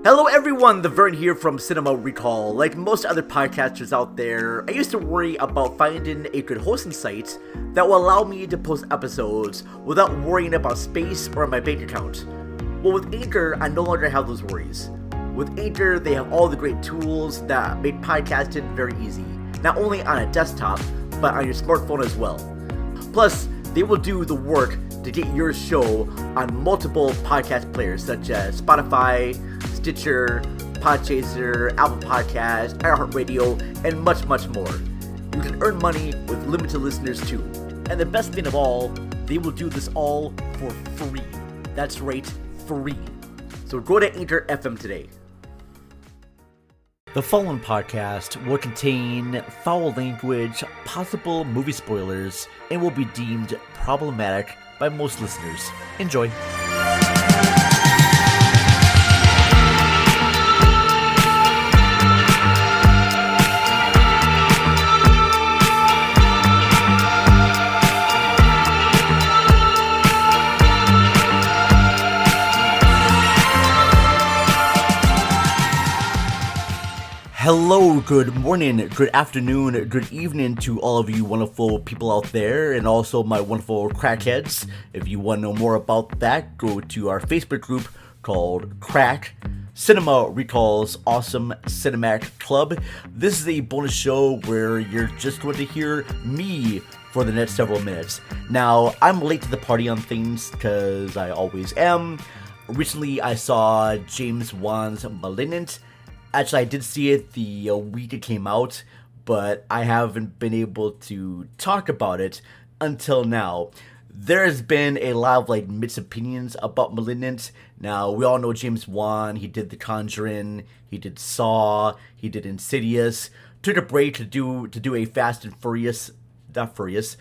Hello everyone, the Vern here from Cinema Recall. Like most other podcasters out there, I used to worry about finding a good hosting site that will allow me to post episodes without worrying about space or my bank account. Well, with Anchor, I no longer have those worries. With Anchor, they have all the great tools that make podcasting very easy, not only on a desktop, but on your smartphone as well. Plus, they will do the work to get your show on multiple podcast players such as Spotify, Stitcher, Podchaser, Apple Podcasts, iHeartRadio, and much, much more. You can earn money with limited listeners too. And the best thing of all, they will do this all for free. That's right, free. So go to Anchor FM today. The following podcast will contain foul language, possible movie spoilers, and will be deemed problematic by most listeners. Enjoy. Hello, good morning, good afternoon, good evening to all of you wonderful people out there, and also my wonderful crackheads. If you want to know more about that, go to our Facebook group called Crack Cinema Recall's Awesome Cinematic Club. This is a bonus show where you're just going to hear me for the next several minutes. Now, I'm late to the party on things, because I always am. Recently, I saw James Wan's *Malignant*. Actually, I did see it the week it came out, but I haven't been able to talk about it until now. There has been a lot of mixed opinions about *Malignant*. Now, we all know James Wan. He did The Conjuring, he did Saw, he did Insidious. Took a break to do a Fast and Furious, Furious.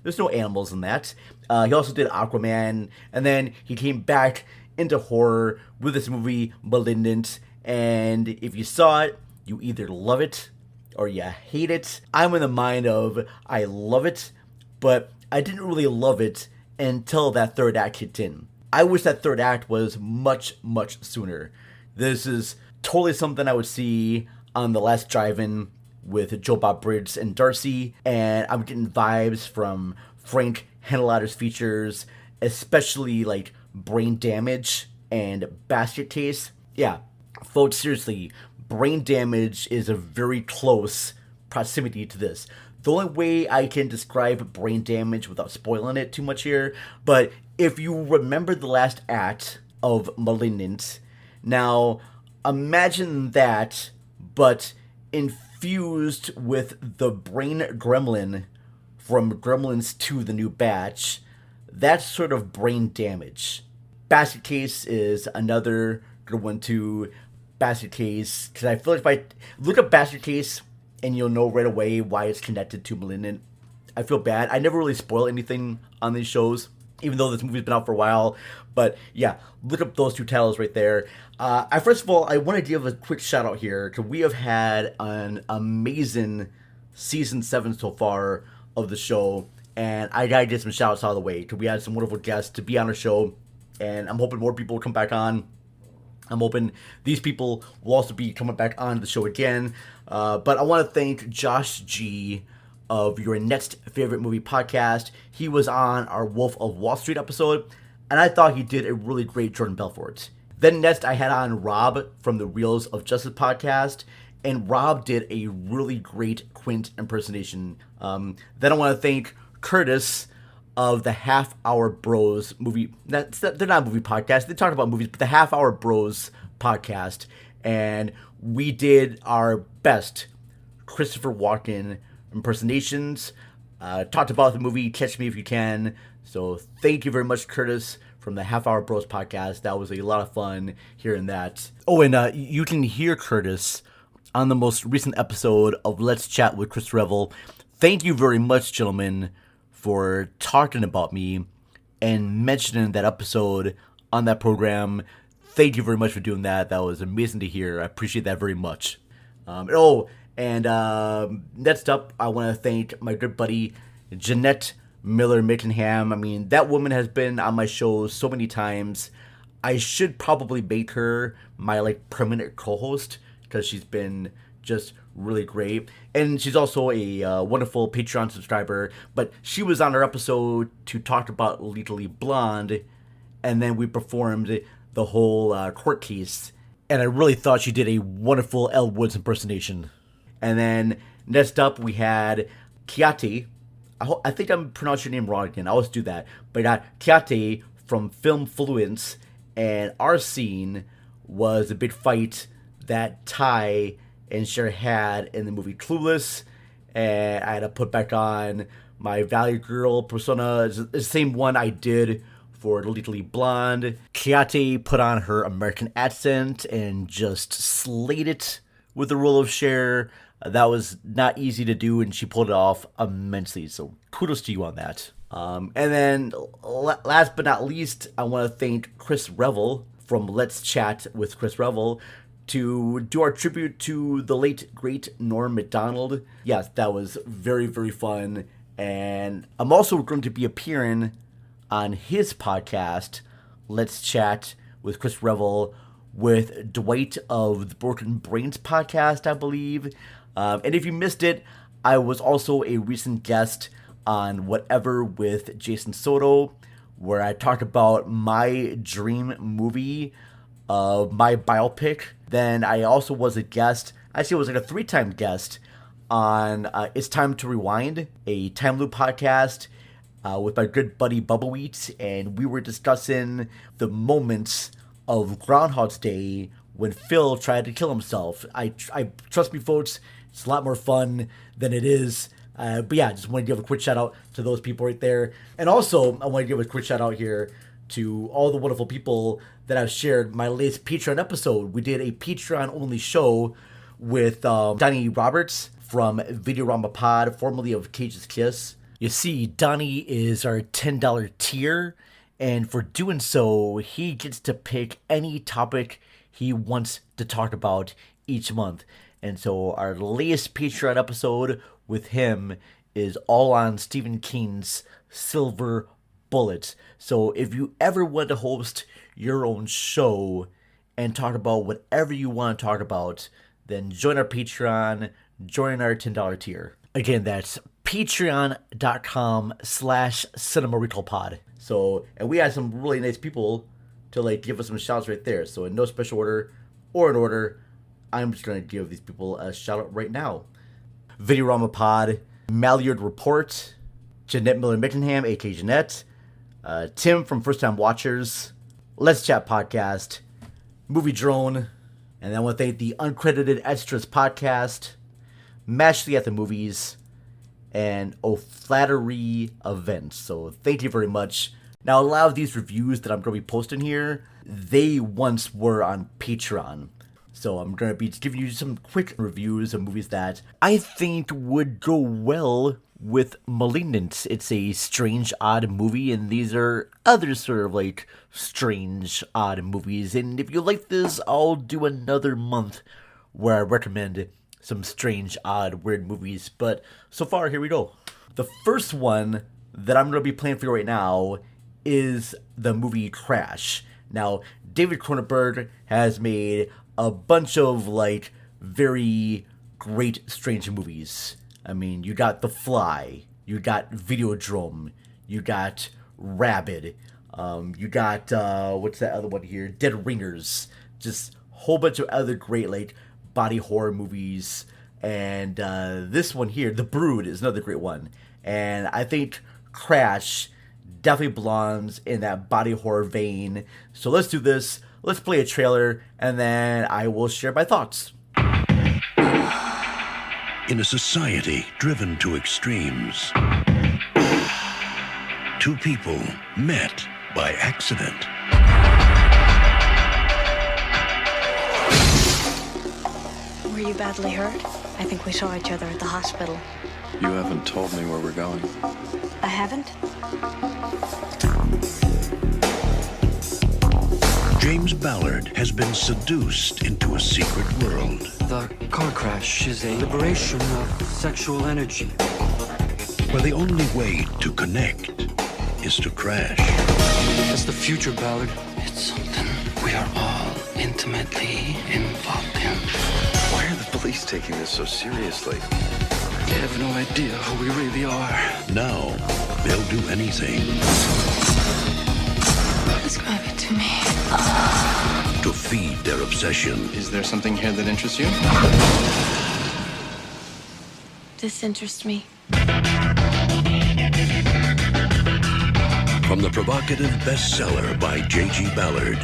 There's no animals in that. He also did Aquaman, and then he came back into horror with this movie *Malignant*, and if you saw it, you either love it or you hate it. I'm in the mind of I love it, but I didn't really love it until that third act kicked in. I wish that third act was much, much sooner. This is totally something I would see on The Last Drive-In with Joe Bob Briggs and Darcy, and I'm getting vibes from Frank Henenlotter's features, especially Brain Damage and Basket Case. Yeah, folks, seriously, Brain Damage is a very close proximity to this. The only way I can describe Brain Damage without spoiling it too much here, but if you remember the last act of *Malignant*, now imagine that, but infused with the brain gremlin from Gremlins 2: The New Batch. That's sort of Brain Damage. Basket Case is another good one too. Basket Case, because I feel like if I look up Basket Case and you'll know right away why it's connected to *Malignant*. I feel bad. I never really spoil anything on these shows, even though this movie's been out for a while. But yeah, look up those two titles right there. First of all, I want to give a quick shout out here, because we have had an amazing season 7 so far of the show. And I gotta get some shout outs out of the way, because we had some wonderful guests to be on our show. And I'm hoping more people will come back on. I'm hoping these people will also be coming back on the show again. But I want to thank Josh G of Your Next Favorite Movie podcast. He was on our Wolf of Wall Street episode, and I thought he did a really great Jordan Belfort. Then next I had on Rob from the Reels of Justice podcast, and Rob did a really great Quint impersonation. Then I want to thank Curtis of the Half Hour Bros movie. They're not a movie podcast. They talk about movies, but the Half Hour Bros podcast. And we did our best Christopher Walken impersonations. Talked about the movie Catch Me If You Can. So thank you very much, Curtis, from the Half Hour Bros podcast. That was a lot of fun hearing that. Oh, and you can hear Curtis on the most recent episode of Let's Chat with Chris Revel. Thank you very much, gentlemen, for talking about me and mentioning that episode on that program. Thank you very much for doing that. That was amazing to hear. I appreciate that very much. Next up, I want to thank my good buddy Jeanette Miller Mickenham. I mean, that woman has been on my show so many times. I should probably make her my like permanent co-host because she's been just really great. And she's also a wonderful Patreon subscriber. But she was on our episode to talk about Legally Blonde, and then we performed the whole court case. And I really thought she did a wonderful Elle Woods impersonation. And then next up we had Kiate. I think I'm pronouncing your name wrong again. I always do that. But I got Kiate from Filmfluence. And our scene was a big fight that Ty and Cher had in the movie Clueless. And I had to put back on my Valley Girl persona. It's the same one I did for Legally Blonde. Kiate put on her American accent and just slayed it with the role of Cher. That was not easy to do, and she pulled it off immensely. So kudos to you on that. And then last but not least, I want to thank Chris Revel from Let's Chat with Chris Revel to do our tribute to the late, great Norm Macdonald. Yes, that was very, very fun. And I'm also going to be appearing on his podcast, Let's Chat with Chris Revel, with Dwight of the Broken Brains podcast, I believe. And if you missed it, I was also a recent guest on Whatever with Jason Soto, where I talked about my dream movie, my biopic. Then I also was a guest, actually it was like a 3-time guest, on It's Time to Rewind, a time loop podcast with my good buddy Bubba Wheat, and we were discussing the moments of Groundhog's Day when Phil tried to kill himself. I trust me, folks, it's a lot more fun than it is. But yeah, I just want to give a quick shout out to those people right there. And also, I want to give a quick shout out here to all the wonderful people that have shared my latest Patreon episode. We did a Patreon-only show with Donnie Roberts from Videorama Pod, formerly of Cage's Kiss. You see, Donnie is our $10 tier, and for doing so, he gets to pick any topic he wants to talk about each month. And so our latest Patreon episode with him is all on Stephen King's Silver Bullet. So if you ever want to host your own show and talk about whatever you want to talk about, then join our Patreon, join our $10 tier. Again, that's patreon.com/cinemarecallpod. So, and we had some really nice people to like give us some shouts right there. So in no special order or in order, I'm just going to give these people a shout out right now. Videorama Pod, Malyard Report, Jeanette Miller-Mickenham, aka Jeanette, Tim from First Time Watchers, Let's Chat Podcast, Movie Drone, and I want to thank the Uncredited Extras Podcast, Mashley at the Movies, and O'Flattery Events. So thank you very much. Now, a lot of these reviews that I'm going to be posting here, they once were on Patreon. So I'm going to be giving you some quick reviews of movies that I think would go well with Malignant. It's a strange, odd movie, and these are other sort of like strange, odd movies. And if you like this, I'll do another month where I recommend some strange, odd, weird movies. But so far, here we go. The first one that I'm going to be playing for you right now is the movie Crash. Now, David Cronenberg has made a bunch of like very great strange movies. I mean, you got The Fly, you got Videodrome, you got Rabid, you got what's that other one here? Dead Ringers. Just a whole bunch of other great like body horror movies. And this one here, The Brood, is another great one. And I think Crash definitely belongs in that body horror vein. So let's do this. Let's play a trailer, and then I will share my thoughts. In a society driven to extremes, two people met by accident. Were you badly hurt? I think we saw each other at the hospital. You haven't told me where we're going. I haven't? James Ballard has been seduced into a secret world. The car crash is a liberation of sexual energy. Where the only way to connect is to crash. That's the future, Ballard. It's something We are all intimately involved in. Why are the police taking this so seriously? They have no idea who we really are. Now, they'll do anything Describe it to me. to feed their obsession. Is there something here that interests you? This interests me. From the provocative bestseller by J.G. Ballard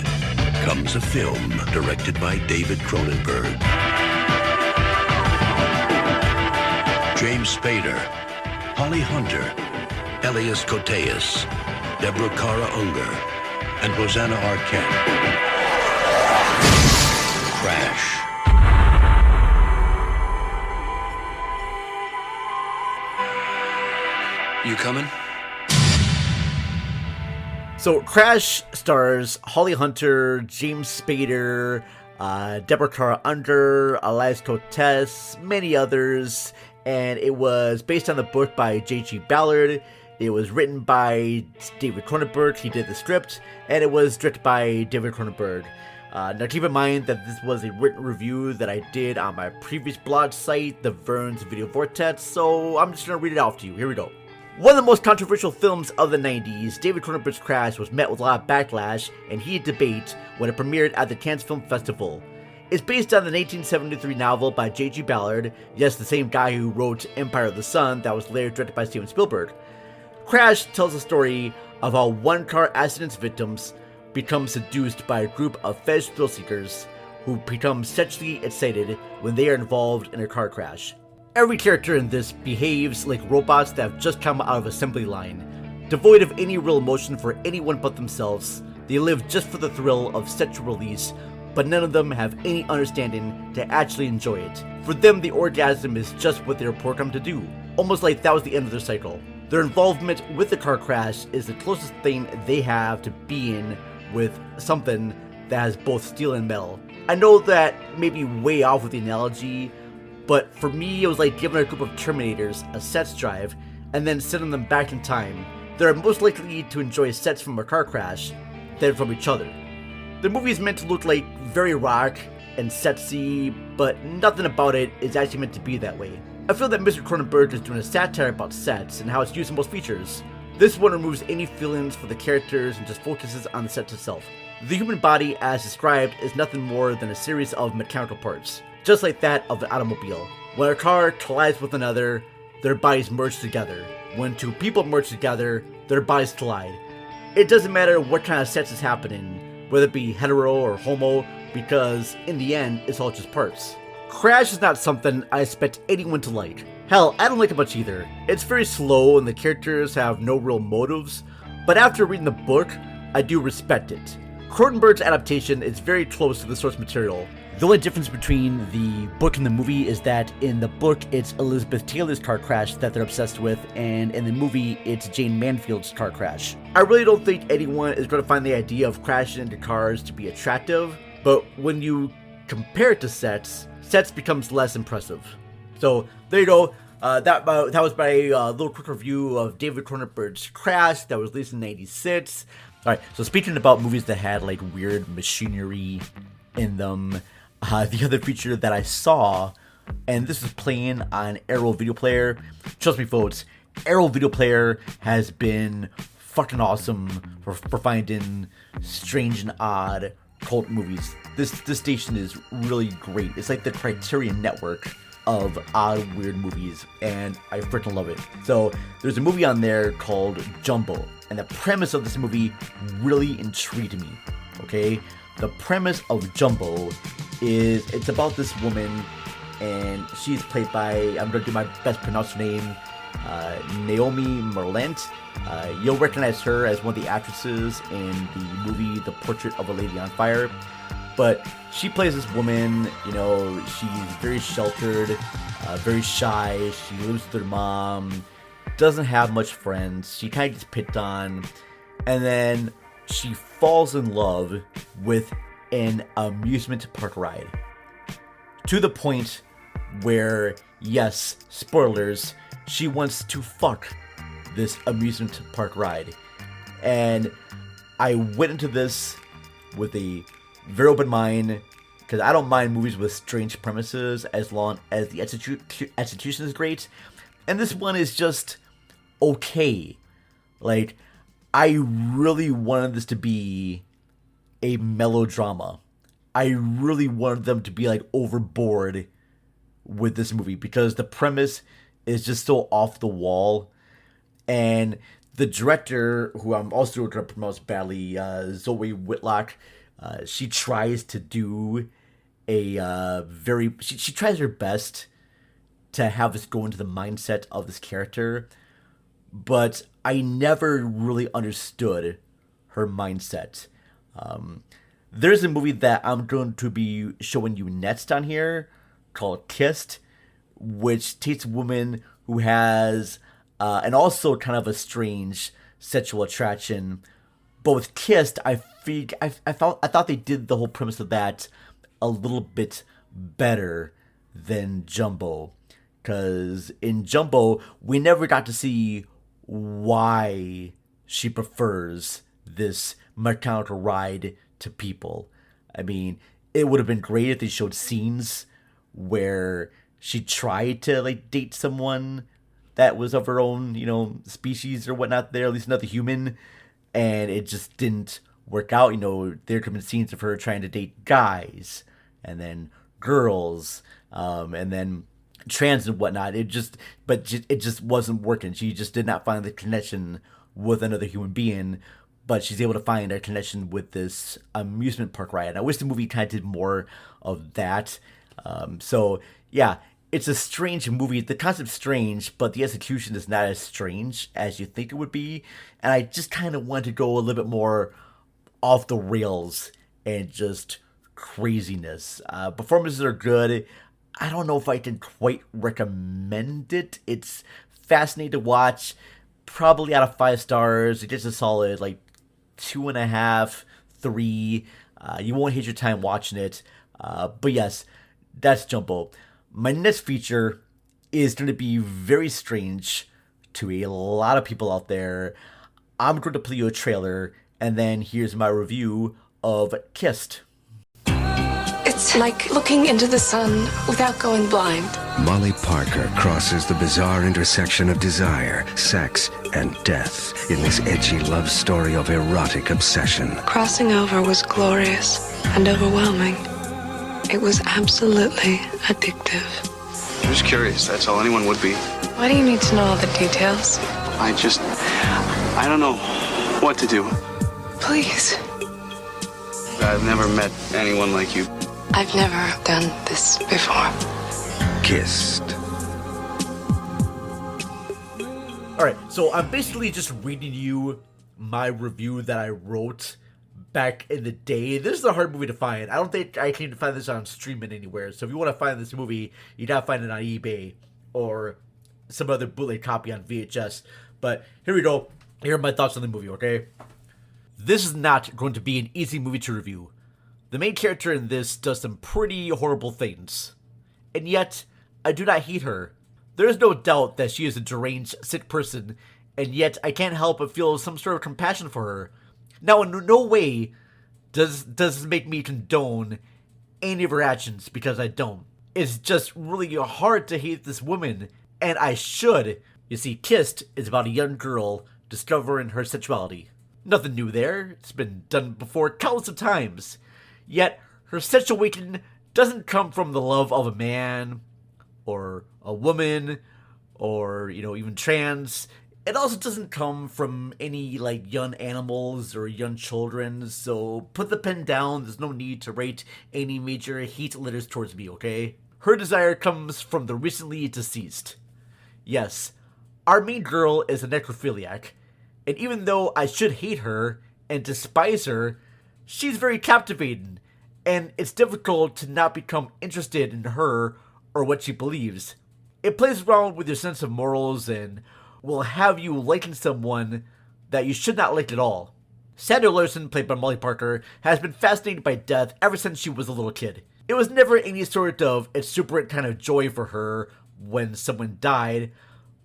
comes a film directed by David Cronenberg. James Spader, Holly Hunter, Elias Koteas, Deborah Kara Unger, and Rosanna Arquette. Crash. You coming? So Crash stars Holly Hunter, James Spader, Deborah Kara Unger, Elias Koteas, many others, and it was based on the book by J.G. Ballard. It was written by David Cronenberg, he did the script, and it was directed by David Cronenberg. Now keep in mind that this was a written review that I did on my previous blog site, The Vern's Video Vortex, so I'm just going to read it off to you. Here we go. One of the most controversial films of the 90s, David Cronenberg's Crash was met with a lot of backlash and heated debate when it premiered at the Cannes Film Festival. It's based on the 1973 novel by J.G. Ballard, yes, the same guy who wrote Empire of the Sun that was later directed by Steven Spielberg. Crash tells the story of how one-car accident's victims become seduced by a group of fetish thrill seekers who become sexually excited when they are involved in a car crash. Every character in this behaves like robots that have just come out of assembly line. Devoid of any real emotion for anyone but themselves, they live just for the thrill of sexual release, but none of them have any understanding to actually enjoy it. For them, the orgasm is just what they were programmed to do, almost like that was the end of their cycle. Their involvement with the car crash is the closest thing they have to being with something that has both steel and metal. I know that may be way off with the analogy, but for me, it was like giving a group of Terminators a sex drive and then sending them back in time. They're most likely to enjoy sets from a car crash than from each other. The movie is meant to look like very rock and sexy, but nothing about it is actually meant to be that way. I feel that Mr. Cronenberg is doing a satire about sets and how it's used in most features. This one removes any feelings for the characters and just focuses on the set itself. The human body, as described, is nothing more than a series of mechanical parts, just like that of an automobile. When a car collides with another, their bodies merge together. When two people merge together, their bodies collide. It doesn't matter what kind of sex is happening, whether it be hetero or homo, because in the end, it's all just parts. Crash is not something I expect anyone to like. Hell, I don't like it much either. It's very slow and the characters have no real motives, but after reading the book, I do respect it. Cronenberg's adaptation is very close to the source material. The only difference between the book and the movie is that in the book it's Elizabeth Taylor's car crash that they're obsessed with, and in the movie it's Jane Manfield's car crash. I really don't think anyone is going to find the idea of crashing into cars to be attractive, but when you compare it to sets becomes less impressive. So there you go. That was my little quick review of David Cronenberg's Crash that was released in '96. Alright, so speaking about movies that had like weird machinery in them, the other feature that I saw, and this was playing on Arrow Video Player. Trust me folks, Arrow Video Player has been fucking awesome for finding strange and odd cult movies. This station is really great. It's like the Criterion Network of odd, weird movies, and I freaking love it. So there's a movie on there called Jumbo, and the premise of this movie really intrigued me, okay? The premise of Jumbo is it's about this woman, and she's played by, I'm going to do my best pronounced name, Naomi Merlant. You'll recognize her as one of the actresses in the movie The Portrait of a Lady on Fire. But she plays this woman, you know, she's very sheltered, very shy, she lives with her mom, doesn't have much friends, she kind of gets picked on, and then she falls in love with an amusement park ride. To the point where, yes, spoilers, she wants to fuck this amusement park ride. And I went into this with a very open mind, because I don't mind movies with strange premises as long as the execution is great. And this one is just okay. Like, I really wanted this to be a melodrama. I really wanted them to be like overboard with this movie because the premise is just so off the wall. And the director, who I'm also going to pronounce badly, Zoe Whitlock, she tries to do a she tries her best to have us go into the mindset of this character, but I never really understood her mindset. There's a movie that I'm going to be showing you next on here called Kissed, which takes a woman who has and also kind of a strange sexual attraction. But with Kissed, I thought they did the whole premise of that a little bit better than Jumbo, because in Jumbo we never got to see why she prefers this mechanical ride to people. I mean, it would have been great if they showed scenes where she tried to like date someone that was of her own, species or whatnot there, at least another human, and it just didn't work out. There could have been scenes of her trying to date guys, and then girls, and then trans and whatnot. It just wasn't working. She just did not find the connection with another human being, but she's able to find a connection with this amusement park ride. And I wish the movie kind of did more of that. So yeah, it's a strange movie. The concept's strange, but the execution is not as strange as you think it would be. And I just kind of wanted to go a little bit more off the rails and just craziness. Performances are good. I don't know if I can quite recommend it. It's fascinating to watch. Probably out of 5 stars, it gets a solid 2.5, 3. You won't hate your time watching it. But yes, that's Jumbo. My next feature is going to be very strange to a lot of people out there. I'm going to play you a trailer, and then here's my review of Kissed. It's like looking into the sun without going blind. Molly Parker crosses the bizarre intersection of desire, sex, and death in this edgy love story of erotic obsession. Crossing over was glorious and overwhelming. It was absolutely addictive. I'm just curious. That's all anyone would be. Why do you need to know all the details? I don't know what to do. Please. I've never met anyone like you. I've never done this before. Kissed. Alright, so I'm basically just reading you my review that I wrote back in the day. This is a hard movie to find. I don't think I can find this on streaming anywhere. So if you want to find this movie, you gotta find it on eBay or some other bootleg copy on VHS. But here we go. Here are my thoughts on the movie, okay? This is not going to be an easy movie to review. The main character in this does some pretty horrible things. And yet, I do not hate her. There is no doubt that she is a deranged, sick person, and yet I can't help but feel some sort of compassion for her. Now, in no way does this make me condone any of her actions, because I don't. It's just really hard to hate this woman, and I should. You see, Kissed is about a young girl discovering her sexuality. Nothing new there. It's been done before countless of times. Yet, her sexual awakening doesn't come from the love of a man, or a woman, or, even trans. It also doesn't come from any, young animals or young children, so put the pen down. There's no need to rate any major hate letters towards me, okay? Her desire comes from the recently deceased. Yes, our main girl is a necrophiliac, and even though I should hate her and despise her, she's very captivating, and it's difficult to not become interested in her or what she believes. It plays around with your sense of morals and will have you liking someone that you should not like at all. Sandra Larson, played by Molly Parker, has been fascinated by death ever since she was a little kid. It was never any sort of exuberant kind of joy for her when someone died,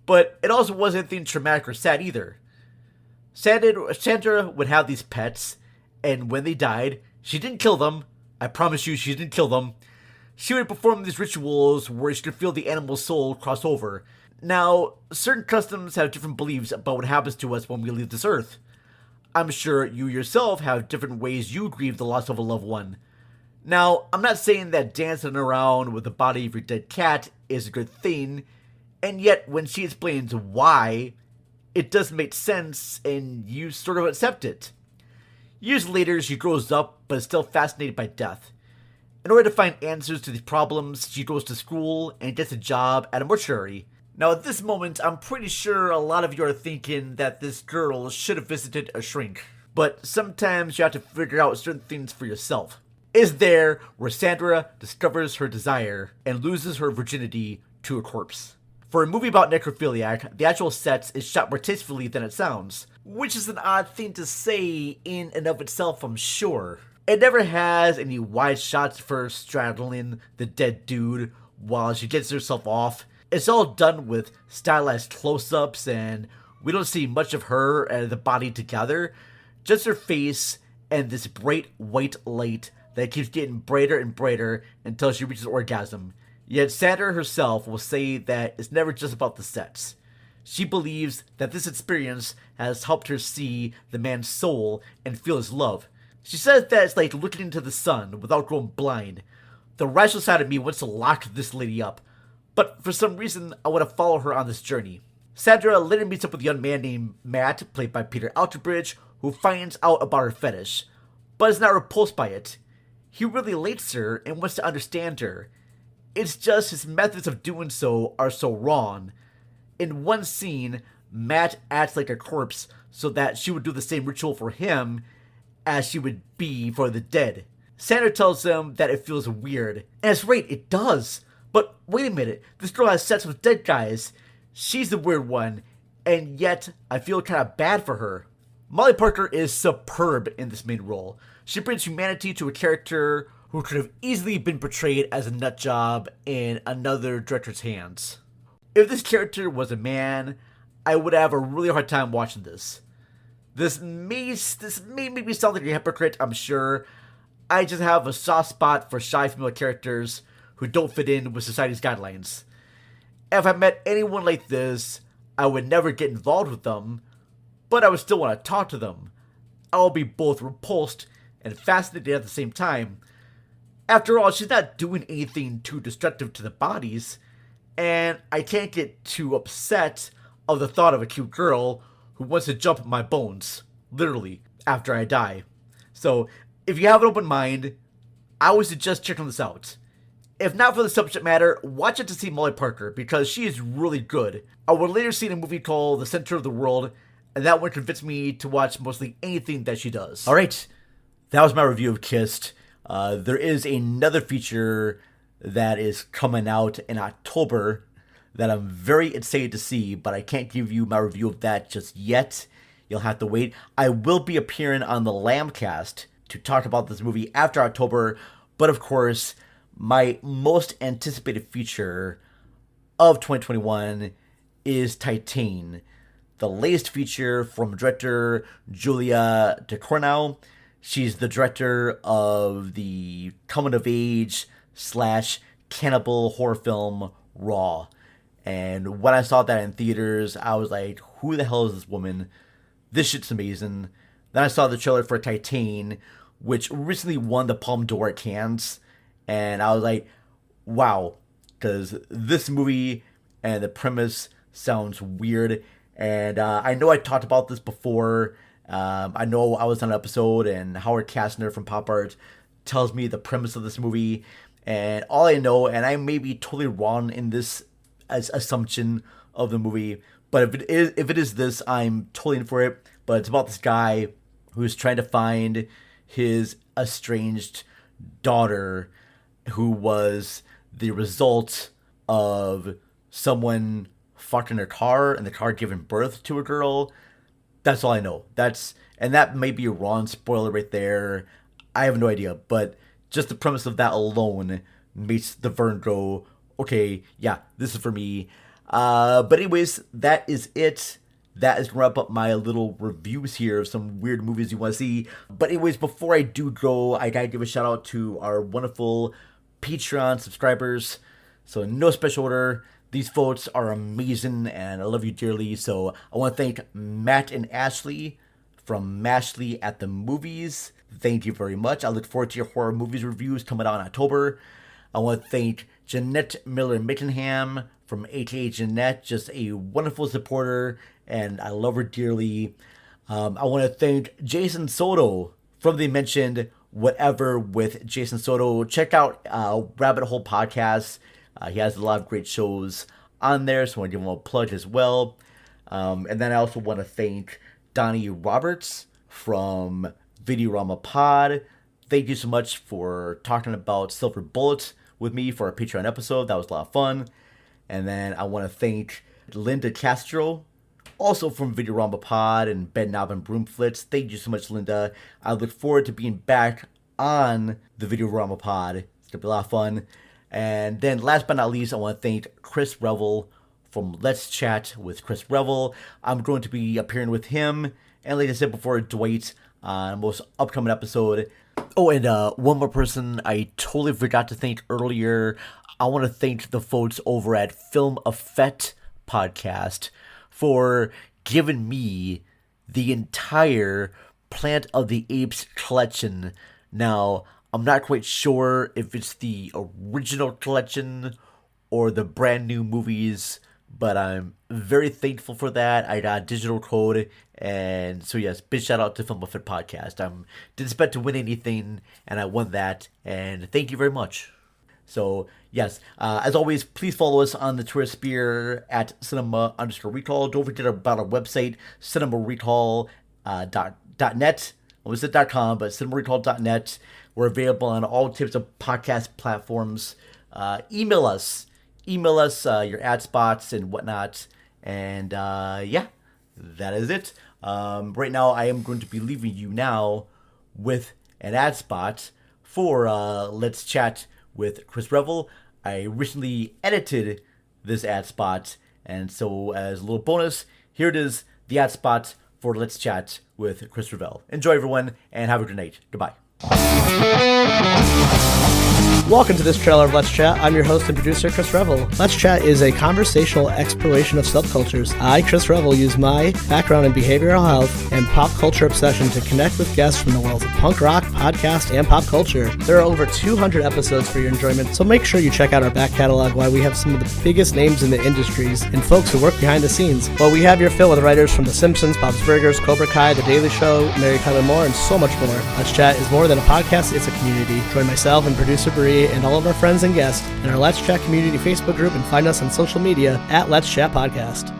but it also wasn't anything traumatic or sad either. Sandra would have these pets, and when they died, she didn't kill them, I promise you she didn't kill them. She would perform these rituals where she could feel the animal's soul cross over. Now, certain customs have different beliefs about what happens to us when we leave this earth. I'm sure you yourself have different ways you grieve the loss of a loved one. Now, I'm not saying that dancing around with the body of your dead cat is a good thing, and yet when she explains why, it does make sense and you sort of accept it. Years later, she grows up but is still fascinated by death. In order to find answers to these problems, she goes to school and gets a job at a mortuary. Now at this moment, I'm pretty sure a lot of you are thinking that this girl should have visited a shrink. But sometimes you have to figure out certain things for yourself. Is there where Sandra discovers her desire and loses her virginity to a corpse. For a movie about necrophiliac, the actual set is shot more tastefully than it sounds, which is an odd thing to say in and of itself, I'm sure. It never has any wide shots of her straddling the dead dude while she gets herself off. It's all done with stylized close-ups, and we don't see much of her and the body together, just her face and this bright white light that keeps getting brighter and brighter until she reaches orgasm. Yet Sandra herself will say that it's never just about the sets. She believes that this experience has helped her see the man's soul and feel his love. She says that it's like looking into the sun without going blind. The rational side of me wants to lock this lady up, but for some reason I want to follow her on this journey. Sandra later meets up with a young man named Matt, played by Peter Alterbridge, who finds out about her fetish, but is not repulsed by it. He really likes her and wants to understand her. It's just his methods of doing so are so wrong. In one scene, Matt acts like a corpse so that she would do the same ritual for him as she would be for the dead. Sandra tells him that it feels weird. And it's right, it does. But wait a minute, this girl has sex with dead guys. She's the weird one, and yet I feel kind of bad for her. Molly Parker is superb in this main role. She brings humanity to a character who could have easily been portrayed as a nutjob in another director's hands. If this character was a man, I would have a really hard time watching this. This may make me sound like a hypocrite, I'm sure. I just have a soft spot for shy female characters who don't fit in with society's guidelines. If I met anyone like this, I would never get involved with them, but I would still want to talk to them. I will be both repulsed and fascinated at the same time. After all, she's not doing anything too destructive to the bodies, and I can't get too upset of the thought of a cute girl who wants to jump my bones, literally, after I die. So, if you have an open mind, I would suggest checking this out. If not for the subject matter, watch it to see Molly Parker, because she is really good. I would later see a movie called The Center of the World, and that one convinced me to watch mostly anything that she does. Alright, that was my review of Kissed. There is another feature that is coming out in October that I'm very excited to see, but I can't give you my review of that just yet. You'll have to wait. I will be appearing on the Lambcast to talk about this movie after October, but of course, my most anticipated feature of 2021 is Titane, the latest feature from director Julia Ducournau. She's the director of the coming-of-age / cannibal horror film Raw. And when I saw that in theaters, I was like, who the hell is this woman? This shit's amazing. Then I saw the trailer for Titane, which recently won the Palme d'Or at Cannes. And I was like, wow. Because this movie and the premise sounds weird. And I know I talked about this before. I know I was on an episode and Howard Kastner from Pop Art tells me the premise of this movie. And all I know, and I may be totally wrong in this as assumption of the movie, but if it is this, I'm totally in for it. But it's about this guy who's trying to find his estranged daughter who was the result of someone fucked in their car and the car giving birth to a girl. That's all I know. And that may be a wrong spoiler right there. I have no idea, but just the premise of that alone makes the Vern go, okay, yeah, this is for me. But anyways, that is it. that is going to wrap up my little reviews here of some weird movies you want to see. But anyways, before I do go, I got to give a shout out to our wonderful Patreon subscribers. So in no special order, these folks are amazing and I love you dearly. So I want to thank Matt and Ashley from Mashley at the Movies. Thank you very much. I look forward to your horror movies reviews coming out in October. I want to thank Jeanette Miller-Mittenham from AKA Jeanette, just a wonderful supporter, and I love her dearly. I want to thank Jason Soto from the mentioned Whatever with Jason Soto. Check out Rabbit Hole Podcast. He has a lot of great shows on there, so I want to give him a plug as well. And then I also want to thank Donnie Roberts from Videorama Pod. Thank you so much for talking about Silver Bullet with me for our Patreon episode. That was a lot of fun. And then I want to thank Linda Castro, also from Videorama Pod and Ben Knob and Broomflitz. Thank you so much, Linda. I look forward to being back on the Videorama Pod. It's going to be a lot of fun. And then last but not least, I want to thank Chris Revel from Let's Chat with Chris Revel. I'm going to be appearing with him, and like I said before, Dwight, on the most upcoming episode. Oh, and one more person I totally forgot to thank earlier. I want to thank the folks over at Film Effect Podcast for giving me the entire Planet of the Apes collection. Now, I'm not quite sure if it's the original collection or the brand new movies, but I'm very thankful for that. I got a digital code, and so yes, big shout out to Film Effect Podcast. Didn't expect to win anything, and I won that, and thank you very much. So yes, as always, please follow us on the Twitter sphere at cinema_recall. Don't forget about our website, cinemarecall.net. I was at .com, but cinemarecall.net. We're available on all types of podcast platforms. Email us your ad spots and whatnot. And yeah, that is it. Right now, I am going to be leaving you now with an ad spot for Let's Chat with Chris Revel. I recently edited this ad spot, and so as a little bonus, here it is, the ad spot for Let's Chat with Chris Revel. Enjoy, everyone, and have a good night. Goodbye. Welcome to this trailer of Let's Chat. I'm your host and producer, Chris Revel. Let's Chat is a conversational exploration of subcultures. I, Chris Revel, use my background in behavioral health and pop culture obsession to connect with guests from the worlds of punk rock, podcast, and pop culture. There are over 200 episodes for your enjoyment, so make sure you check out our back catalog while we have some of the biggest names in the industries and folks who work behind the scenes. While we have your fill with writers from The Simpsons, Bob's Burgers, Cobra Kai, The Daily Show, Mary Tyler Moore, and so much more. Let's Chat is more than a podcast, it's a community. Join myself and producer Bree and all of our friends and guests in our Let's Chat community Facebook group and find us on social media at Let's Chat Podcast.